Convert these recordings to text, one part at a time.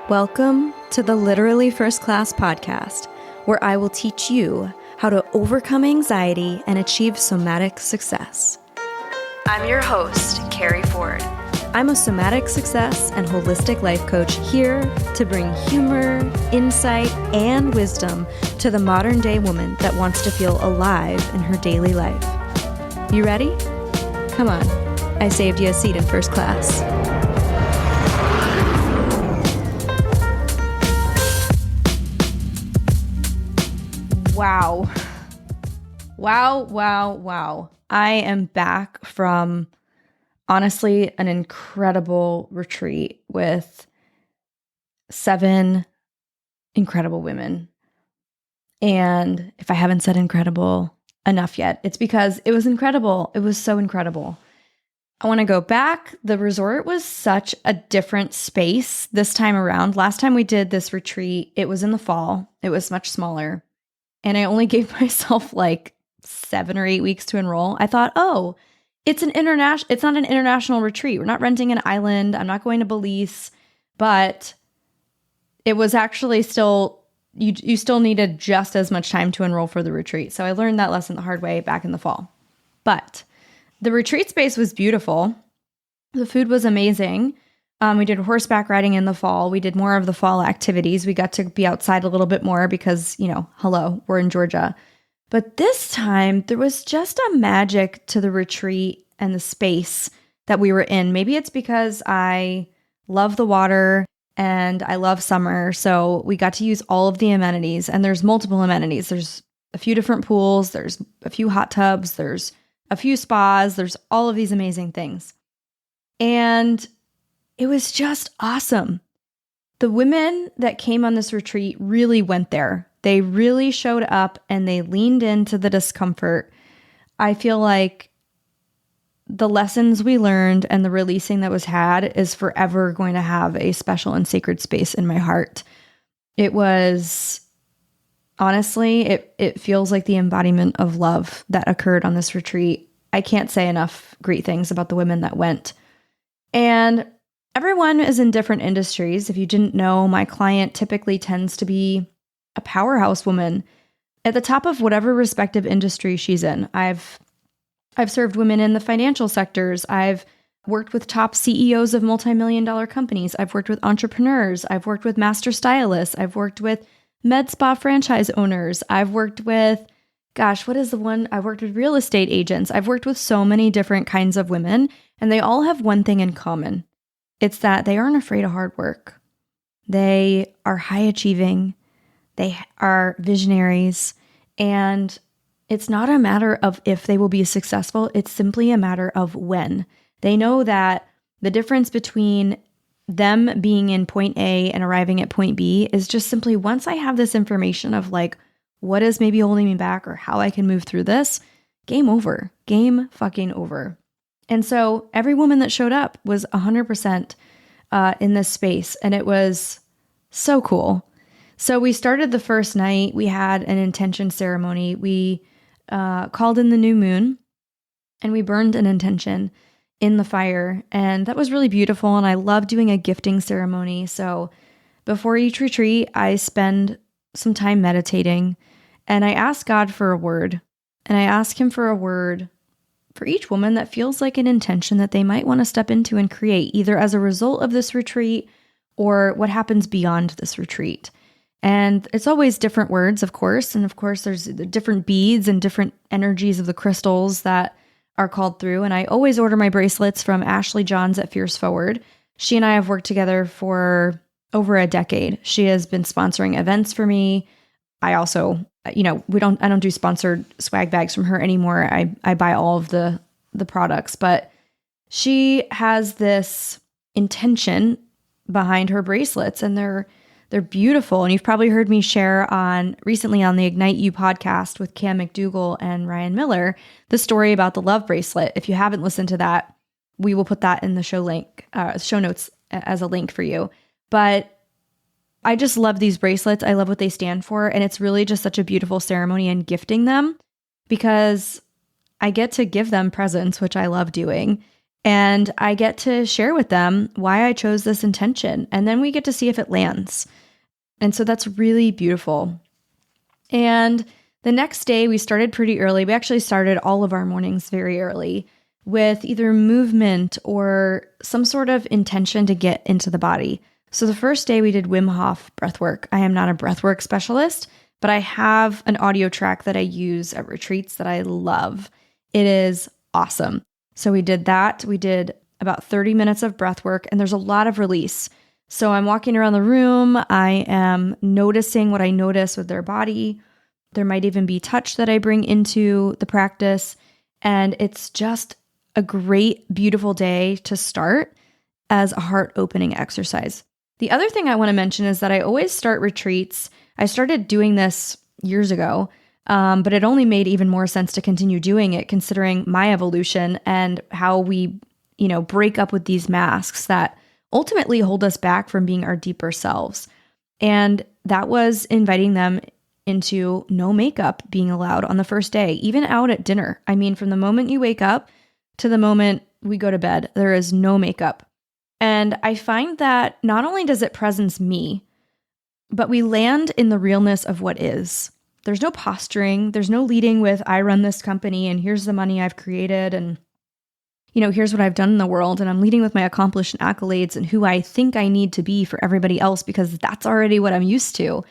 Welcome to the Literally First Class podcast, where I will teach you how to overcome anxiety and achieve somatic success. I'm your host, Keri Ford. I'm a somatic success and holistic life coach here to bring humor, insight, and wisdom to the modern day woman that wants to feel alive in her daily life. You ready? Come on, I saved you a seat in first class. Wow. I am back from, honestly, an incredible retreat with 7 incredible women. And if I haven't said incredible enough yet, it's because it was incredible. It was so incredible. I want to go back. The resort was such a different space this time around. Last time we did this retreat, it was in the fall. It was much smaller. And I only gave myself like 7 or 8 weeks to enroll. I thought, oh, it's not an international retreat. We're not renting an island. I'm not going to Belize. But it was actually still, you still needed just as much time to enroll for the retreat. So I learned that lesson the hard way back in the fall. But the retreat space was beautiful. The food was amazing. We did horseback riding in the fall. We did more of the fall activities. We got to be outside a little bit more because, hello, we're in Georgia. But this time, there was just a magic to the retreat and the space that we were in. Maybe it's because I love the water and I love summer. So we got to use all of the amenities. And there's multiple amenities. There's a few different pools. There's a few hot tubs. There's a few spas. There's all of these amazing things. And it was just awesome. The women that came on this retreat really went there. They really showed up and they leaned into the discomfort. I feel like the lessons we learned and the releasing that was had is forever going to have a special and sacred space in my heart. It was, honestly, it feels like the embodiment of love that occurred on this retreat. I can't say enough great things about the women that went. And everyone is in different industries. If you didn't know, my client typically tends to be a powerhouse woman at the top of whatever respective industry she's in. I've served women in the financial sectors. I've worked with top CEOs of multi-million-dollar companies. I've worked with entrepreneurs. I've worked with master stylists. I've worked with med spa franchise owners. I've worked with, what is the one? I've worked with real estate agents. I've worked with so many different kinds of women, and they all have one thing in common. It's that they aren't afraid of hard work. They are high achieving. They are visionaries. And it's not a matter of if they will be successful. It's simply a matter of when. They know that the difference between them being in point A and arriving at point B is just simply once I have this information of like what is maybe holding me back or how I can move through this, game over. Game fucking over. And so every woman that showed up was 100% in this space, and it was so cool. So we started the first night. We had an intention ceremony. We called in the new moon, and we burned an intention in the fire, and that was really beautiful, and I love doing a gifting ceremony. So before each retreat, I spend some time meditating, and I ask God for a word, and I ask Him for a word for each woman that feels like an intention that they might want to step into and create, either as a result of this retreat or what happens beyond this retreat. And it's always different words, of course. And of course, there's different beads and different energies of the crystals that are called through. And I always order my bracelets from Ashley Johns at Fierce Forward. She and I have worked together for over a decade. She has been sponsoring events for me. I also, I don't do sponsored swag bags from her anymore. I buy all of the products, but she has this intention behind her bracelets, and they're beautiful. And you've probably heard me share recently on the Ignite You podcast with Cam McDougall and Ryan Miller, the story about the love bracelet. If you haven't listened to that, we will put that in the show notes as a link for you. But I just love these bracelets. I love what they stand for. And it's really just such a beautiful ceremony and gifting them because I get to give them presents, which I love doing. And I get to share with them why I chose this intention. And then we get to see if it lands. And so that's really beautiful. And the next day we started pretty early. We actually started all of our mornings very early with either movement or some sort of intention to get into the body. So the first day we did Wim Hof breathwork. I am not a breathwork specialist, but I have an audio track that I use at retreats that I love. It is awesome. So we did that. We did about 30 minutes of breath work, and there's a lot of release. So I'm walking around the room. I am noticing what I notice with their body. There might even be touch that I bring into the practice. And it's just a great, beautiful day to start as a heart-opening exercise. The other thing I want to mention is that I always start retreats. I started doing this years ago. But it only made even more sense to continue doing it considering my evolution and how we, break up with these masks that ultimately hold us back from being our deeper selves. And that was inviting them into no makeup being allowed on the first day, even out at dinner. I mean, from the moment you wake up to the moment we go to bed, there is no makeup. And I find that not only does it presence me, but we land in the realness of what is. There's no posturing. There's no leading with, I run this company and here's the money I've created and, here's what I've done in the world. And I'm leading with my accomplished accolades and who I think I need to be for everybody else because that's already what I'm used to.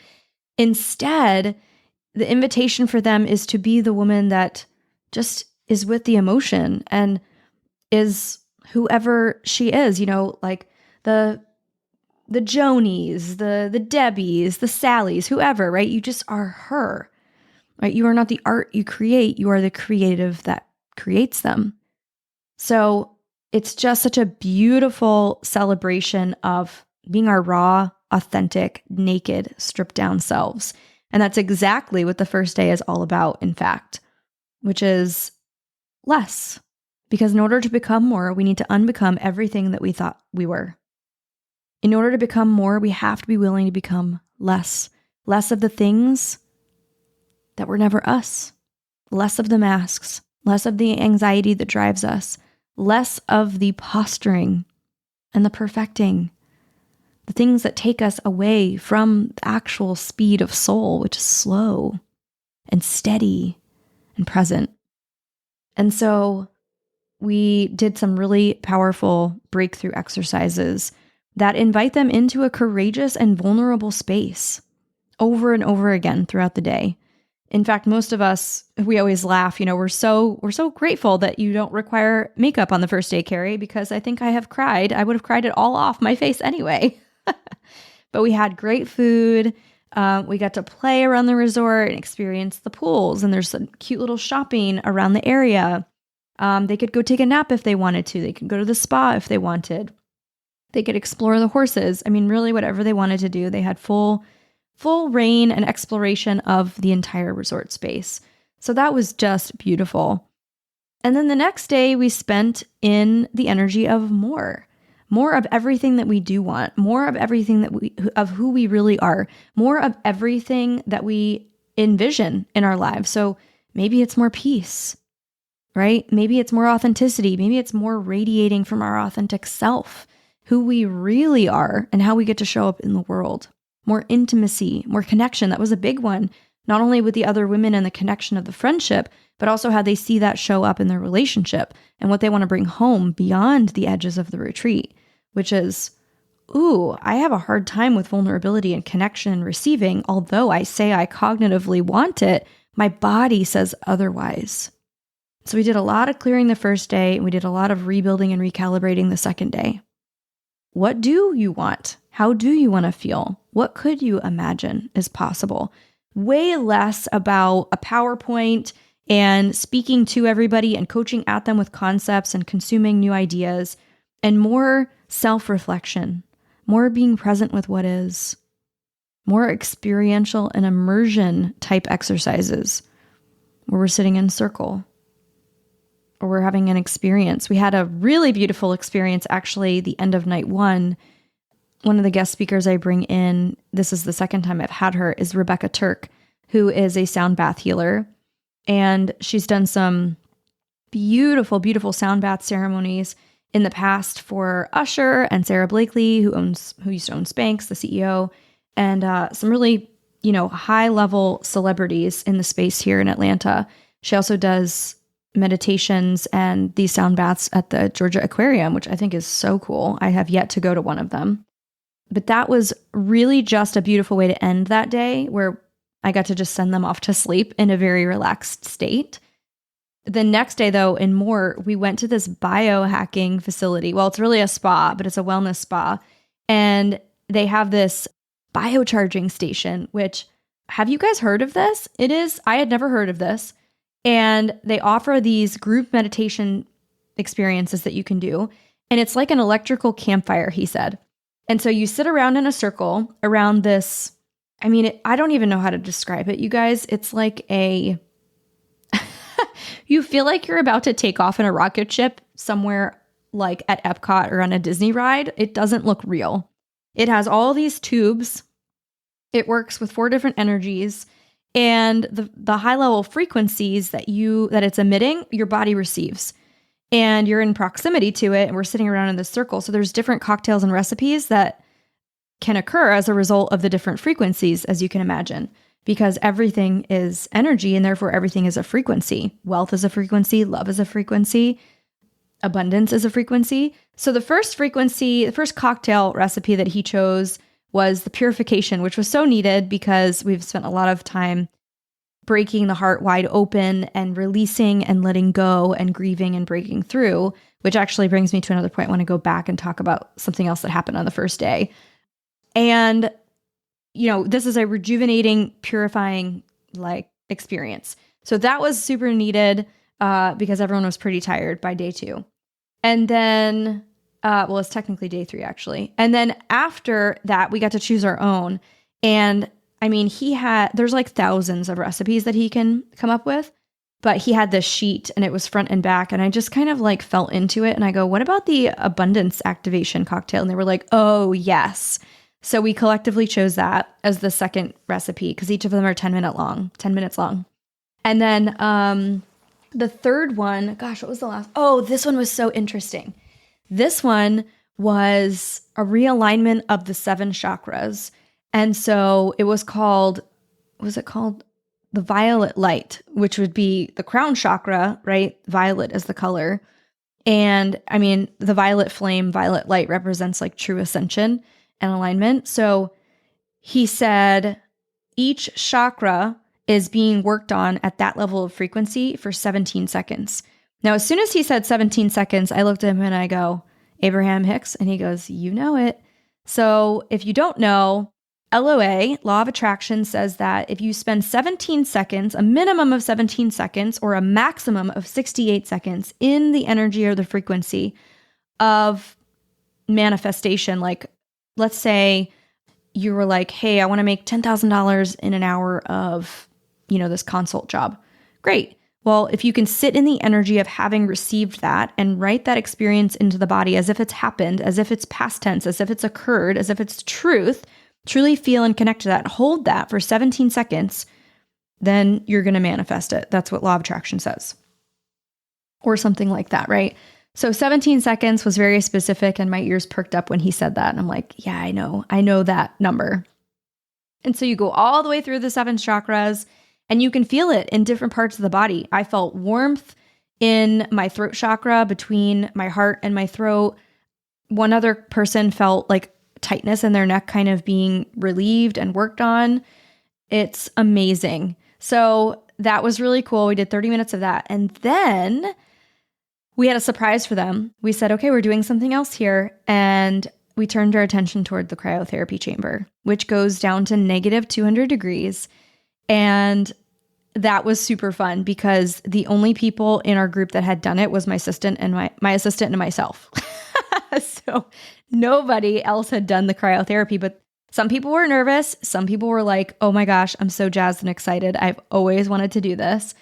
Instead, the invitation for them is to be the woman that just is with the emotion and is whoever she is, like the Jonies, the Debbies, the Sallys, whoever, right? You just are her, right? You are not the art you create. You are the creative that creates them. So it's just such a beautiful celebration of being our raw, authentic, naked, stripped down selves. And that's exactly what the first day is all about, in fact, which is less. Because in order to become more, we need to unbecome everything that we thought we were. In order to become more, we have to be willing to become less. Less of the things that were never us. Less of the masks. Less of the anxiety that drives us. Less of the posturing and the perfecting. The things that take us away from the actual speed of soul, which is slow and steady and present. And so we did some really powerful breakthrough exercises that invite them into a courageous and vulnerable space over and over again throughout the day. In fact, most of us, we always laugh, we're so grateful that you don't require makeup on the first day, Keri, because I think I have cried. I would have cried it all off my face anyway. But we had great food. We got to play around the resort and experience the pools. And there's some cute little shopping around the area. They could go take a nap if they wanted to. They could go to the spa if they wanted. They could explore the horses. I mean, really whatever they wanted to do. They had full reign and exploration of the entire resort space. So that was just beautiful. And then the next day we spent in the energy of more of everything that we do want, more of everything of who we really are, more of everything that we envision in our lives. So maybe it's more peace, right? Maybe it's more authenticity. Maybe it's more radiating from our authentic self, who we really are and how we get to show up in the world. More intimacy, more connection. That was a big one, not only with the other women and the connection of the friendship, but also how they see that show up in their relationship and what they want to bring home beyond the edges of the retreat, which is, I have a hard time with vulnerability and connection and receiving. Although I say I cognitively want it, my body says otherwise. So we did a lot of clearing the first day, and we did a lot of rebuilding and recalibrating the second day. What do you want? How do you want to feel? What could you imagine is possible? Way less about a PowerPoint and speaking to everybody and coaching at them with concepts and consuming new ideas, and more self-reflection, more being present with what is, more experiential and immersion type exercises where we're sitting in circle or we're having an experience. We had a really beautiful experience, actually, the end of night one. One of the guest speakers I bring in, this is the second time I've had her, is Rebecca Turk, who is a sound bath healer. And she's done some beautiful, beautiful sound bath ceremonies in the past for Usher and Sarah Blakely, who used to own Spanx, the CEO, and some really, high level celebrities in the space here in Atlanta. She also does meditations and these sound baths at the Georgia Aquarium, which I think is so cool. I have yet to go to one of them. But that was really just a beautiful way to end that day, where I got to just send them off to sleep in a very relaxed state. The next day, though, and more, we went to this biohacking facility. Well, it's really a spa, but it's a wellness spa. And they have this biocharging station, which, have you guys heard of this? I had never heard of this. And they offer these group meditation experiences that you can do. And it's like an electrical campfire, he said. And so you sit around in a circle around this. I don't even know how to describe it, you guys. It's like you feel like you're about to take off in a rocket ship somewhere like at Epcot or on a Disney ride. It doesn't look real. It has all these tubes. It works with 4 different energies, and the high level frequencies that it's emitting, your body receives. And you're in proximity to it, and we're sitting around in this circle. So there's different cocktails and recipes that can occur as a result of the different frequencies, as you can imagine, because everything is energy, and therefore everything is a frequency. Wealth is a frequency, love is a frequency, abundance is a frequency. So the first cocktail recipe that he chose was the purification, which was so needed because we've spent a lot of time breaking the heart wide open and releasing and letting go and grieving and breaking through, which actually brings me to another point. I want to go back and talk about something else that happened on the first day. And, this is a rejuvenating, purifying experience. So that was super needed because everyone was pretty tired by day 2. And then, it's technically day 3 actually. And then after that, we got to choose our own. And there's thousands of recipes that he can come up with, but he had this sheet and it was front and back. And I just kind of fell into it. And I go, what about the abundance activation cocktail? And they were like, oh yes. So we collectively chose that as the second recipe because each of them are 10 minutes long. And then the third one, gosh, what was the last? Oh, this one was so interesting. This one was a realignment of the 7 chakras. And so it was called the violet light, which would be the crown chakra, right? Violet is the color. And the violet flame, violet light represents true ascension and alignment. So he said each chakra is being worked on at that level of frequency for 17 seconds. Now, as soon as he said 17 seconds, I looked at him and I go, Abraham Hicks, and he goes, you know it. So if you don't know, LOA, Law of Attraction, says that if you spend 17 seconds, a minimum of 17 seconds, or a maximum of 68 seconds in the energy or the frequency of manifestation, let's say you were like, hey, I want to make $10,000 in an hour of, this consult job. Great. Well, if you can sit in the energy of having received that and write that experience into the body as if it's happened, as if it's past tense, as if it's occurred, as if it's truth, truly feel and connect to that, hold that for 17 seconds, then you're going to manifest it. That's what Law of Attraction says. Or something like that, right? So 17 seconds was very specific, and my ears perked up when he said that. And I'm like, yeah, I know that number. And so you go all the way through the 7 chakras, and you can feel it in different parts of the body. I felt warmth in my throat chakra between my heart and my throat. One other person felt tightness in their neck kind of being relieved and worked on. It's amazing. So that was really cool. We did 30 minutes of that. And then we had a surprise for them. We said, okay, we're doing something else here. And we turned our attention toward the cryotherapy chamber, which goes down to negative 200 degrees. And that was super fun because the only people in our group that had done it was my assistant and my assistant and myself. So nobody else had done the cryotherapy, but some people were nervous. Some people were like, oh my gosh, I'm so jazzed and excited. I've always wanted to do this.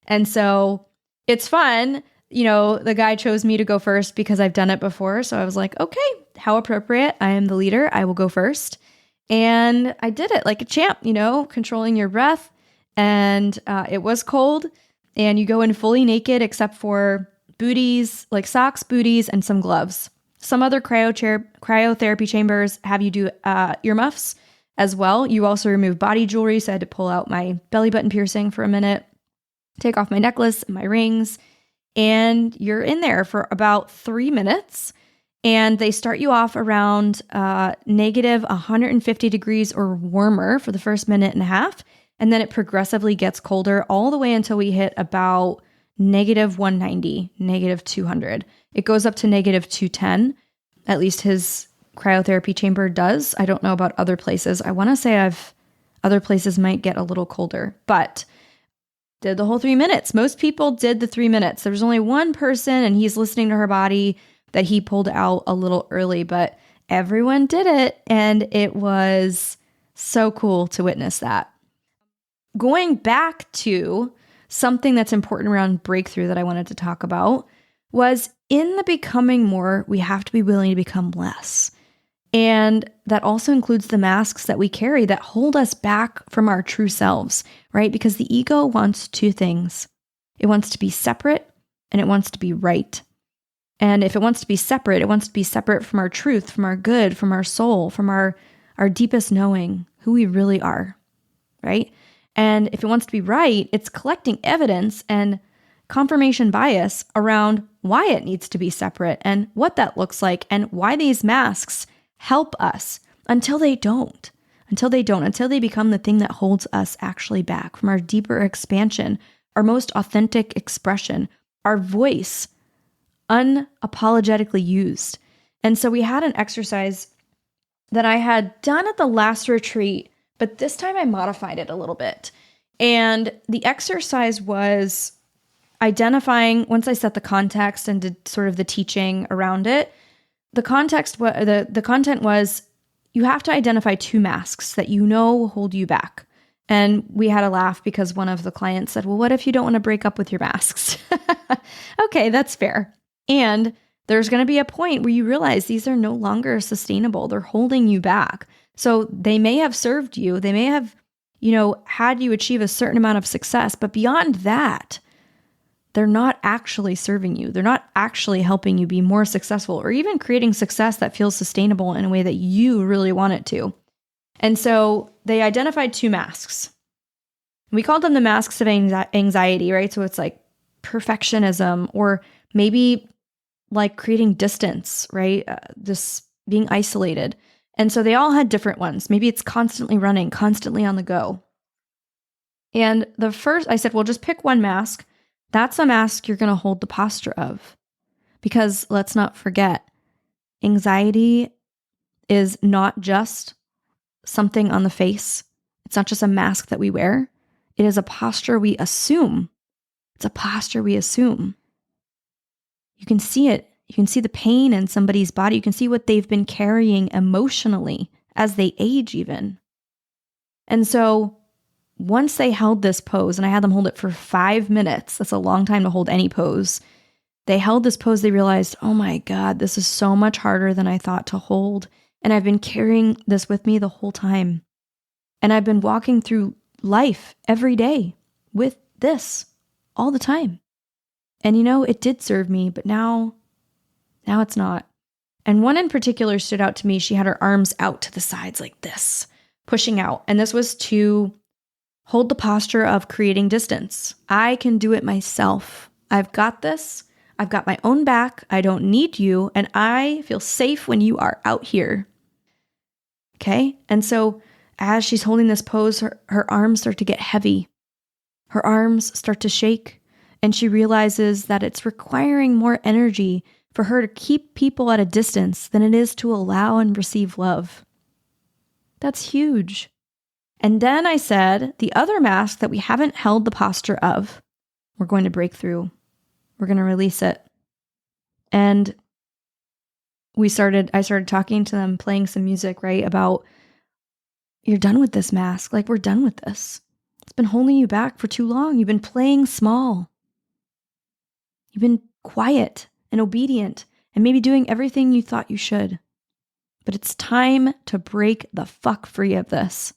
And so it's fun. The guy chose me to go first because I've done it before. So I was like, okay, how appropriate. I am the leader. I will go first. And I did it like a champ, controlling your breath. And it was cold, and you go in fully naked except for booties, like socks, booties, and some gloves. Some other cryotherapy chambers have you do earmuffs as well. You also remove body jewelry, so I had to pull out my belly button piercing for a minute, take off my necklace and my rings, and you're in there for about 3 minutes. And they start you off around negative 150 degrees or warmer for the first minute and a half. And then it progressively gets colder all the way until we hit about negative 190, negative 200. It goes up to negative 210. At least his cryotherapy chamber does. I don't know about other places. I want to say other places might get a little colder, but did the whole 3 minutes. Most people did the 3 minutes. There was only one person and he's listening to her body that he pulled out a little early, but everyone did it. And it was so cool to witness that. Going back to something that's important around breakthrough that I wanted to talk about was in the becoming more, we have to be willing to become less. And that also includes the masks that we carry that hold us back from our true selves, right? Because the ego wants two things. It wants to be separate and it wants to be right. And if it wants to be separate, it wants to be separate from our truth, from our good, from our soul, from our deepest knowing, who we really are, right? And if it wants to be right, it's collecting evidence and confirmation bias around why it needs to be separate and what that looks like and why these masks help us until they don't, until they become the thing that holds us actually back from our deeper expansion, our most authentic expression, our voice unapologetically used. And so we had an exercise that I had done at the last retreat, but this time I modified it a little bit. And the exercise was identifying, once I set the context and did sort of the teaching around it, the content was you have to identify two masks that you know hold you back. And we had a laugh because one of the clients said, well, what if you don't want to break up with your masks? Okay, that's fair. And there's going to be a point where you realize these are no longer sustainable. They're holding you back. So they may have served you. They may have, had you achieve a certain amount of success. But beyond that, they're not actually serving you. They're not actually helping you be more successful or even creating success that feels sustainable in a way that you really want it to. And so they identified two masks. We called them the masks of anxiety, right? So it's like perfectionism or maybe like creating distance, right? Just being isolated. And so they all had different ones. Maybe it's constantly running, constantly on the go. And the first, I said, well, just pick one mask. That's a mask you're going to hold the posture of. Because let's not forget, anxiety is not just something on the face. It's not just a mask that we wear. It is a posture we assume. It's a posture we assume. You can see it. You can see the pain in somebody's body. You can see what they've been carrying emotionally as they age even. And so once they held this pose, and I had them hold it for 5 minutes, that's a long time to hold any pose. They held this pose, they realized, oh my God, this is so much harder than I thought to hold. And I've been carrying this with me the whole time. And I've been walking through life every day with this all the time. And it did serve me, but now it's not. And one in particular stood out to me. She had her arms out to the sides like this, pushing out. And this was to hold the posture of creating distance. I can do it myself. I've got this. I've got my own back. I don't need you. And I feel safe when you are out here. Okay? And so as she's holding this pose, her arms start to get heavy. Her arms start to shake. And she realizes that it's requiring more energy for her to keep people at a distance than it is to allow and receive love. That's huge. And then I said, the other mask that we haven't held the posture of, we're going to break through. We're going to release it. And I started talking to them, playing some music, right? About, you're done with this mask. Like, we're done with this. It's been holding you back for too long. You've been playing small. You've been quiet and obedient and maybe doing everything you thought you should. But it's time to break the fuck free of this.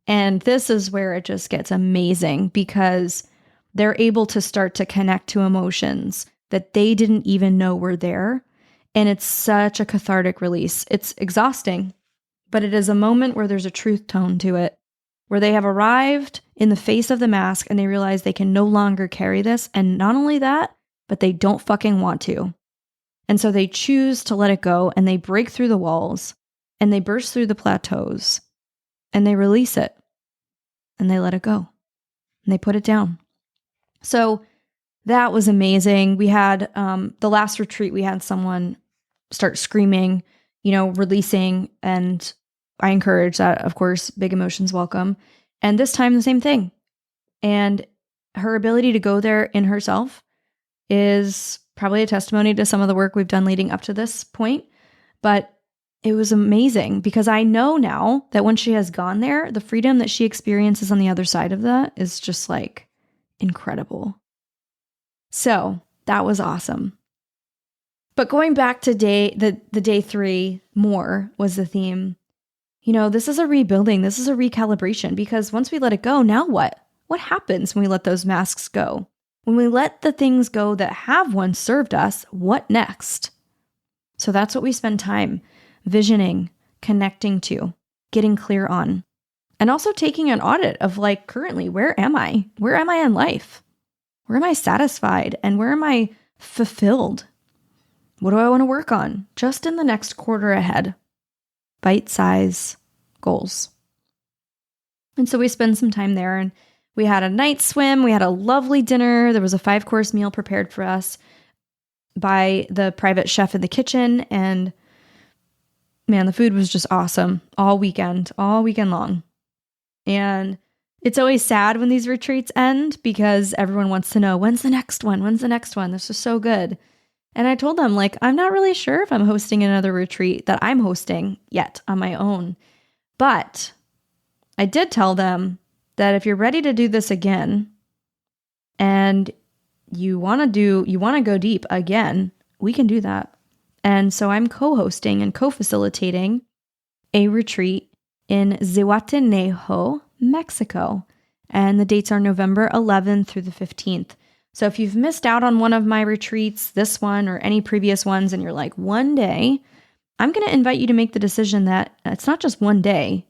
And this is where it just gets amazing because they're able to start to connect to emotions that they didn't even know were there. And it's such a cathartic release. It's exhausting, but it is a moment where there's a truth tone to it, where they have arrived in the face of the mask and they realize they can no longer carry this. And not only that, but they don't fucking want to. And so they choose to let it go, and they break through the walls and they burst through the plateaus and they release it and they let it go and they put it down. So that was amazing. We had the last retreat, we had someone start screaming, releasing, and I encourage that, of course, big emotions welcome. And this time the same thing. And her ability to go there in herself is probably a testimony to some of the work we've done leading up to this point. But it was amazing because I know now that when she has gone there, the freedom that she experiences on the other side of that is just like incredible. So that was awesome. But going back to the day 3, more was the theme. This is a rebuilding. This is a recalibration, because once we let it go, now what? What happens when we let those masks go? When we let the things go that have once served us, what next? So that's what we spend time visioning, connecting to, getting clear on, and also taking an audit of like, currently, where am I? Where am I in life? Where am I satisfied? And where am I fulfilled? What do I want to work on just in the next quarter ahead? Bite-size goals. And so we spend some time there, and we had a night swim. We had a lovely dinner. There was a 5-course meal prepared for us by the private chef in the kitchen. And man, the food was just awesome all weekend long. And it's always sad when these retreats end because everyone wants to know, when's the next one? When's the next one? This is so good. And I told them, like, I'm not really sure if I'm hosting another retreat that I'm hosting yet on my own. But I did tell them that if you're ready to do this again and you want to go deep again, we can do that. And so I'm co-hosting and co-facilitating a retreat in Zihuatanejo, Mexico. And the dates are November 11th through the 15th. So if you've missed out on one of my retreats, this one or any previous ones, and you're like, one day, I'm going to invite you to make the decision that it's not just one day.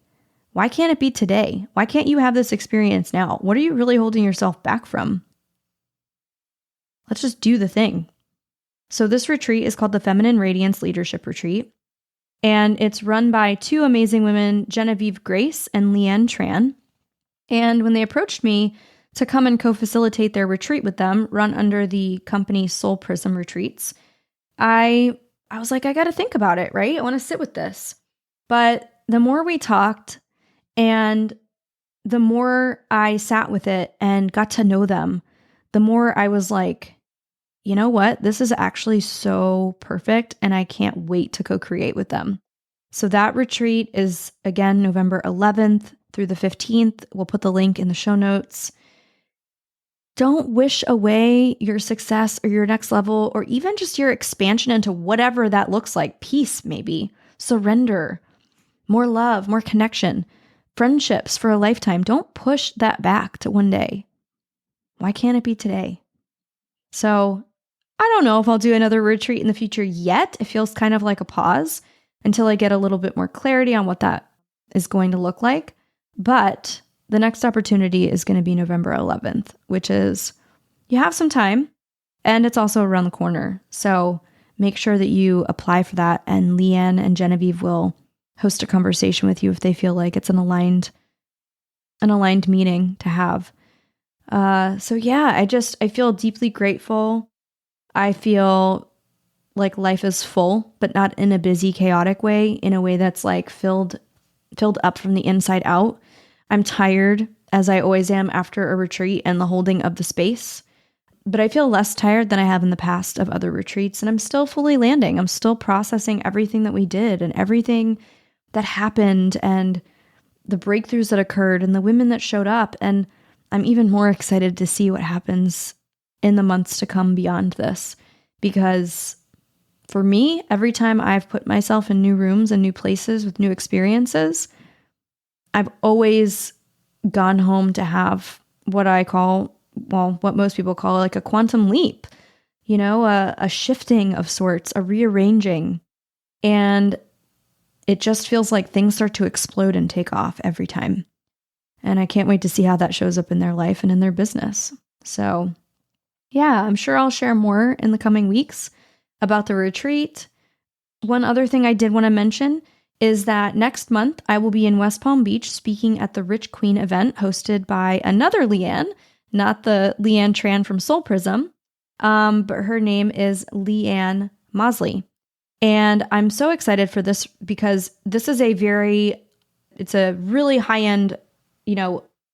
Why can't it be today? Why can't you have this experience now? What are you really holding yourself back from? Let's just do the thing. So this retreat is called the Feminine Radiance Leadership Retreat. And it's run by 2 amazing women, Genevieve Grace and Leanne Tran. And when they approached me to come and co-facilitate their retreat with them, run under the company Soul Prism Retreats, I was like, I got to think about it, right? I want to sit with this. But the more we talked and the more I sat with it and got to know them, the more I was like, you know what? This is actually so perfect, and I can't wait to co-create with them. So that retreat is, again, November 11th through the 15th. We'll put the link in the show notes. Don't wish away your success or your next level, or even just your expansion into whatever that looks like. Peace, maybe. Surrender. More love, more connection. Friendships for a lifetime. Don't push that back to one day. Why can't it be today? So I don't know if I'll do another retreat in the future yet. It feels kind of like a pause until I get a little bit more clarity on what that is going to look like. But the next opportunity is going to be November 11th, which is, you have some time, and it's also around the corner. So make sure that you apply for that, and Leanne and Genevieve will host a conversation with you if they feel like it's an aligned meeting to have. So yeah, I feel deeply grateful. I feel like life is full, but not in a busy, chaotic way, in a way that's like filled up from the inside out. I'm tired, as I always am after a retreat and the holding of the space, but I feel less tired than I have in the past of other retreats, and I'm still fully landing. I'm still processing everything that we did and everything that happened and the breakthroughs that occurred and the women that showed up, and I'm even more excited to see what happens in the months to come beyond this, because for me, every time I've put myself in new rooms and new places with new experiences, I've always gone home to have what I call, well, what most people call like a quantum leap. a shifting of sorts, a rearranging. And it just feels like things start to explode and take off every time. And I can't wait to see how that shows up in their life and in their business. So yeah, I'm sure I'll share more in the coming weeks about the retreat. One other thing I did want to mention is that next month I will be in West Palm Beach speaking at the Rich Queen event hosted by another Leanne, not the Leanne Tran from Soul Prism, but her name is Leanne Mosley. And I'm so excited for this because this is it's a really high-end,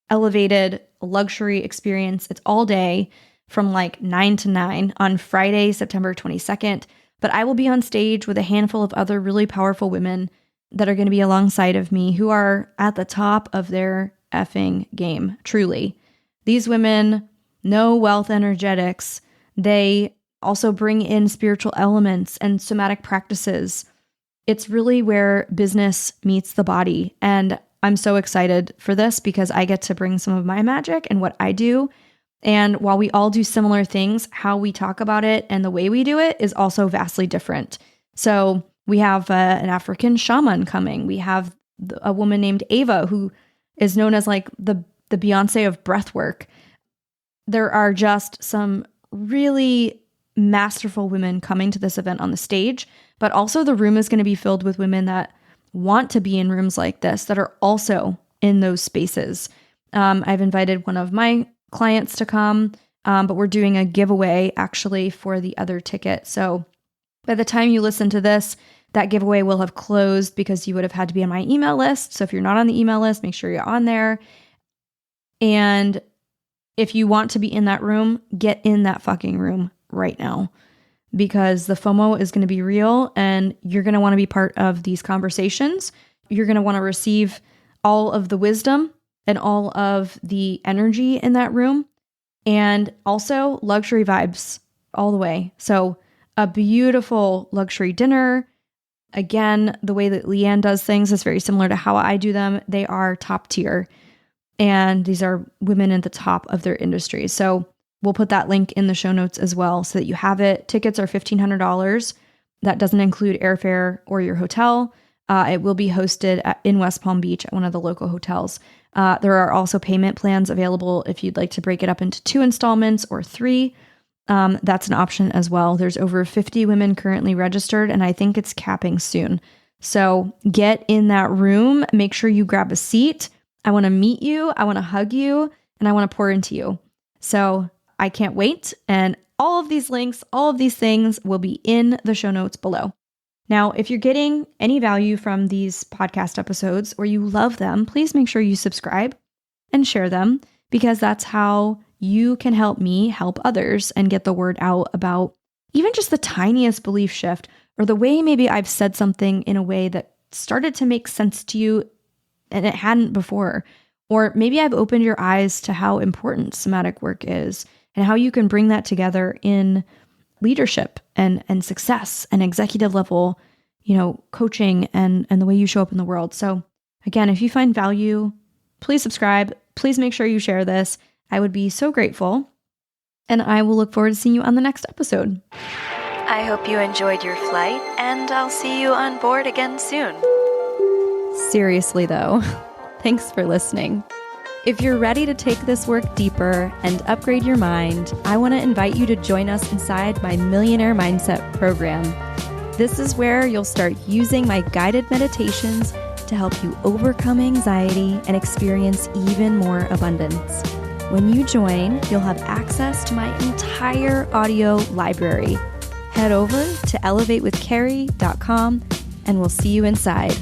elevated luxury experience. It's all day from like 9 to 9 on Friday, September 22nd. But I will be on stage with a handful of other really powerful women that are going to be alongside of me who are at the top of their effing game, truly. These women know wealth energetics. They also bring in spiritual elements and somatic practices. It's really where business meets the body. And I'm so excited for this because I get to bring some of my magic and what I do. And while we all do similar things, how we talk about it and the way we do it is also vastly different. So we have an African shaman coming. We have a woman named Ava who is known as like the Beyonce of breathwork. There are just some really masterful women coming to this event on the stage, but also the room is going to be filled with women that want to be in rooms like this, that are also in those spaces. I've invited one of my clients to come, but we're doing a giveaway actually for the other ticket. So by the time you listen to this, that giveaway will have closed because you would have had to be on my email list. So if you're not on the email list, make sure you're on there. And if you want to be in that room, get in that fucking room right now, because the FOMO is going to be real and you're going to want to be part of these conversations. You're going to want to receive all of the wisdom and all of the energy in that room, and also luxury vibes all the way. So a beautiful luxury dinner. Again, the way that Leanne does things is very similar to how I do them. They are top tier, and these are women at the top of their industry. So we'll put that link in the show notes as well so that you have it. Tickets are $1,500. That doesn't include airfare or your hotel. It will be hosted in West Palm Beach at one of the local hotels. There are also payment plans available if you'd like to break it up into 2 installments or 3. That's an option as well. There's over 50 women currently registered, and I think it's capping soon. So get in that room. Make sure you grab a seat. I want to meet you. I want to hug you, and I want to pour into you. So I can't wait. And all of these links, all of these things will be in the show notes below. Now, if you're getting any value from these podcast episodes or you love them, please make sure you subscribe and share them, because that's how you can help me help others and get the word out about even just the tiniest belief shift, or the way maybe I've said something in a way that started to make sense to you and it hadn't before. Or maybe I've opened your eyes to how important somatic work is and how you can bring that together in leadership and success and executive level, coaching and the way you show up in the world. So again, if you find value, please subscribe. Please make sure you share this. I would be so grateful. And I will look forward to seeing you on the next episode. I hope you enjoyed your flight, and I'll see you on board again soon. Seriously though, thanks for listening. If you're ready to take this work deeper and upgrade your mind, I want to invite you to join us inside my Millionaire Mindset program. This is where you'll start using my guided meditations to help you overcome anxiety and experience even more abundance. When you join, you'll have access to my entire audio library. Head over to elevatewithkeri.com and we'll see you inside.